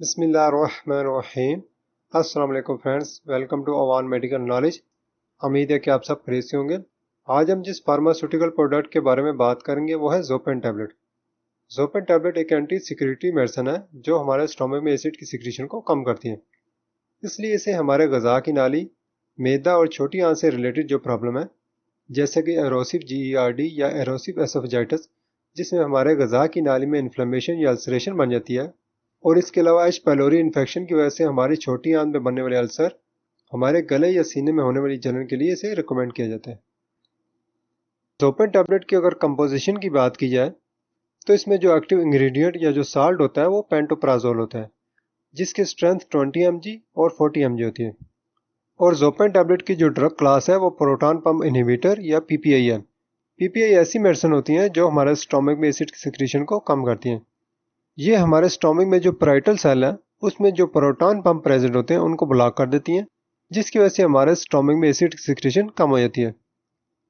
बिस्मिल्लाहिर्रहमानिर्रहीम। अस्सलाम वालेकुम friends, welcome to Awan medical knowledge. उम्मीद है कि आप सब खैरियत से होंगे। आज हम जिस फार्मास्यूटिकल प्रोडक्ट के बारे में बात करेंगे वो है ज़ोपेन टैबलेट। ज़ोपेन टैबलेट एक एंटी सिक्रेटरी मेडिसिन है जो हमारे स्टोमक में एसिड की सिक्रीशन को कम करती है। इसलिए इसे हमारे ग़िज़ा की नाली, मैदा और छोटी आंत से रिलेटेड जो प्रॉब्लम है, जैसे कि एरोसिव GERD या एरोसिव एसोफेजाइटिस, जिसमें हमारे ग़िज़ा की नाली में इन्फ्लेमेशन या अल्सरेशन बन जाती है, और इसके अलावा एच पायलोरी इन्फेक्शन की वजह से हमारी छोटी आंत में बनने वाले अल्सर, हमारे गले या सीने में होने वाली जलन के लिए इसे रिकमेंड किया जाता है। ज़ोपेन टैबलेट की अगर कंपोजिशन की बात की जाए तो इसमें जो एक्टिव इंग्रेडिएंट या जो साल्ट होता है वो पेंटोप्राजोल होता है, जिसकी स्ट्रेंथ 20 mg और 40 mg होती है। और ज़ोपेन टैबलेट की जो ड्रग क्लास है वो प्रोटॉन पंप इनहिबिटर या PPI है। PPI ऐसी मेडिसिन होती हैं जो हमारे स्टोमक में एसिड की सिक्रीशन को कम करती हैं। ये हमारे स्टोमक में जो पैराइटल सेल है उसमें जो प्रोटॉन पंप प्रेजेंट होते हैं उनको ब्लॉक कर देती हैं, जिसकी वजह से हमारे स्टोमक में एसिड की सिक्रीशन कम हो जाती है।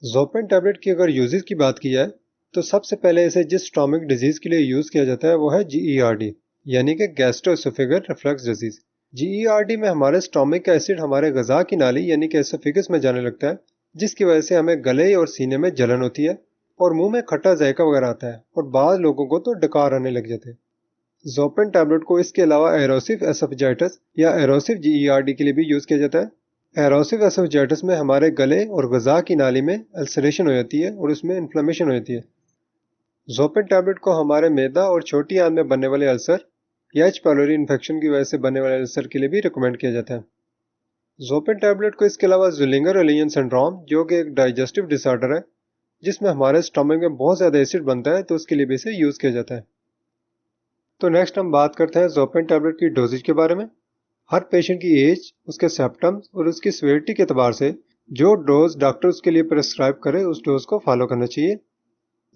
ज़ोपेन टैबलेट की अगर यूजेस की बात की जाए तो सबसे पहले इसे जिस स्टोमक डिजीज के लिए यूज किया जाता है वो है GERD, यानी कि गैस्ट्रोएसोफेगल रिफ्लक्स डिजीज। GERD में हमारे स्टोमक का एसिड हमारे ग़िज़ा की नाली यानी कि एसोफेगस में जाने लगता है, जिसकी वजह से हमें गले और सीने में जलन होती है और मुंह में खट्टा जायका वगैरह आता है, और बाद लोगों को तो डकार आने लग जाते हैं। ज़ोपेन टैबलेट को इसके अलावा एरोसिव एसोफेजाइटिस या एरोसिव GERD के लिए भी यूज़ किया जाता है। एरोसिव एसोफेजाइटिस में हमारे गले और ग़िज़ा की नाली में अल्सरेशन हो जाती है और उसमें इन्फ्लेमेशन हो जाती है। ज़ोपेन टैबलेट को हमारे मैदा और छोटी आंत में बनने वाले अल्सर या एच पायलोरी इन्फेक्शन की वजह से बनने वाले अल्सर के लिए भी रिकमेंड किया जाता है। ज़ोपेन टैबलेट को इसके अलावा ज़ुलिंगर एलियन सिंड्रोम, जो कि एक डाइजेस्टिव डिसऑर्डर है जिसमें हमारे स्टमक में बहुत ज़्यादा एसिड बनता है, तो उसके लिए भी इसे यूज़ किया जाता है। तो नेक्स्ट हम बात करते हैं ज़ोपेन टैबलेट की डोजेज के बारे में। हर पेशेंट की एज, उसके सिम्पटम्स और उसकी सीवियरिटी के एतबार से जो डोज डॉक्टर उसके लिए प्रेस्क्राइब करे उस डोज को फॉलो करना चाहिए।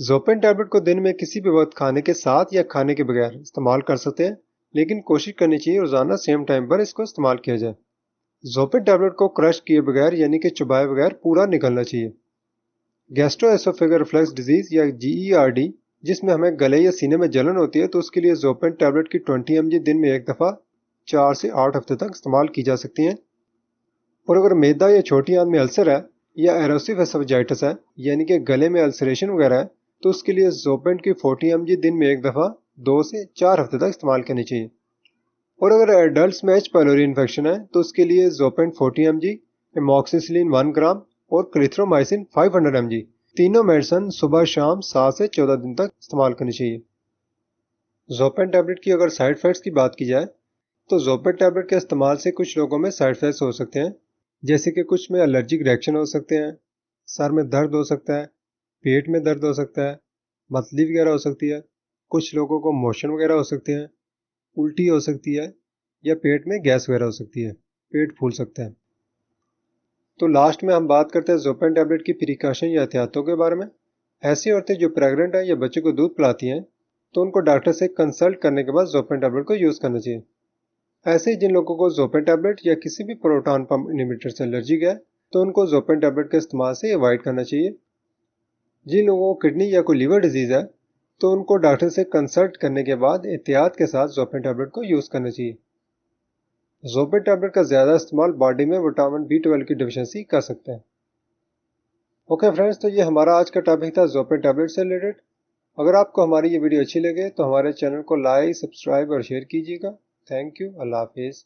ज़ोपेन टैबलेट को दिन में किसी भी वक्त खाने के साथ या खाने के बगैर इस्तेमाल कर सकते हैं, लेकिन कोशिश करनी चाहिए रोजाना सेम टाइम पर इसको इस्तेमाल किया जाए। ज़ोपेन टैबलेट को क्रश किए बगैर यानी कि चबाए बगैर पूरा निकलना चाहिए। गैस्ट्रोएसोफेगल रिफ्लक्स डिजीज या GERD, जिसमें हमें गले या सीने में जलन होती है, तो उसके लिए ज़ोपेन टैबलेट की 20 mg दिन में एक दफ़ा 4 से 8 हफ्ते तक इस्तेमाल की जा सकती हैं। और अगर मैदा या छोटी आंत में अल्सर है या एरोसिव एसोफेजाइटिस है यानी कि गले में अल्सरेशन वगैरह है, तो उसके लिए ज़ोपेन की 40 mg दिन में एक दफ़ा 2 से 4 हफ्ते तक इस्तेमाल करनी चाहिए। और अगर एडल्ट में एच पायलोरी इन्फेक्शन है तो उसके लिए ज़ोपेन 40 mg, एमोक्सिसिलिन 1 ग्राम और क्रिथ्रोमाइसिन 500 mg, तीनों मेडिसिन सुबह शाम 7 से 14 दिन तक इस्तेमाल करनी चाहिए। ज़ोपेन टैबलेट की अगर साइड इफ़ेक्ट्स की बात की जाए तो ज़ोपेन टैबलेट के इस्तेमाल से कुछ लोगों में साइड इफ़ेक्ट्स हो सकते हैं, जैसे कि कुछ में एलर्जिक रिएक्शन हो सकते हैं, सर में दर्द हो सकता है, पेट में दर्द हो सकता है, मतली वगैरह हो सकती है, कुछ लोगों को मोशन वगैरह हो सकते हैं, उल्टी हो सकती है, या पेट में गैस वगैरह हो सकती है, पेट फूल सकता है। तो लास्ट में हम बात करते हैं ज़ोपेन टैबलेट की प्रिकॉशन या एहतियातों के बारे में। ऐसी औरतें जो प्रेग्नेंट हैं या बच्चे को दूध पिलाती हैं तो उनको डॉक्टर से कंसल्ट करने के बाद ज़ोपेन टैबलेट को यूज़ करना चाहिए। ऐसे ही जिन लोगों को ज़ोपेन टैबलेट या किसी भी प्रोटॉन पंप इनहिबिटर से एलर्जी है तो उनको ज़ोपेन टैबलेट के इस्तेमाल से अवॉइड करना चाहिए। जिन लोगों को किडनी या कोई लीवर डिजीज़ है तो उनको डॉक्टर से कंसल्ट करने के बाद एहतियात के साथ ज़ोपेन टैबलेट को यूज़ करना चाहिए। ज़ोपेन टैबलेट का ज़्यादा इस्तेमाल बॉडी में विटामिन B12 की डिफिशियंसी कर सकता है। ओके फ्रेंड्स, तो ये हमारा आज का टॉपिक था ज़ोपेन टैबलेट से रिलेटेड। अगर आपको हमारी ये वीडियो अच्छी लगे तो हमारे चैनल को लाइक, सब्सक्राइब और शेयर कीजिएगा। Thank you. अल्लाह हाफिज़।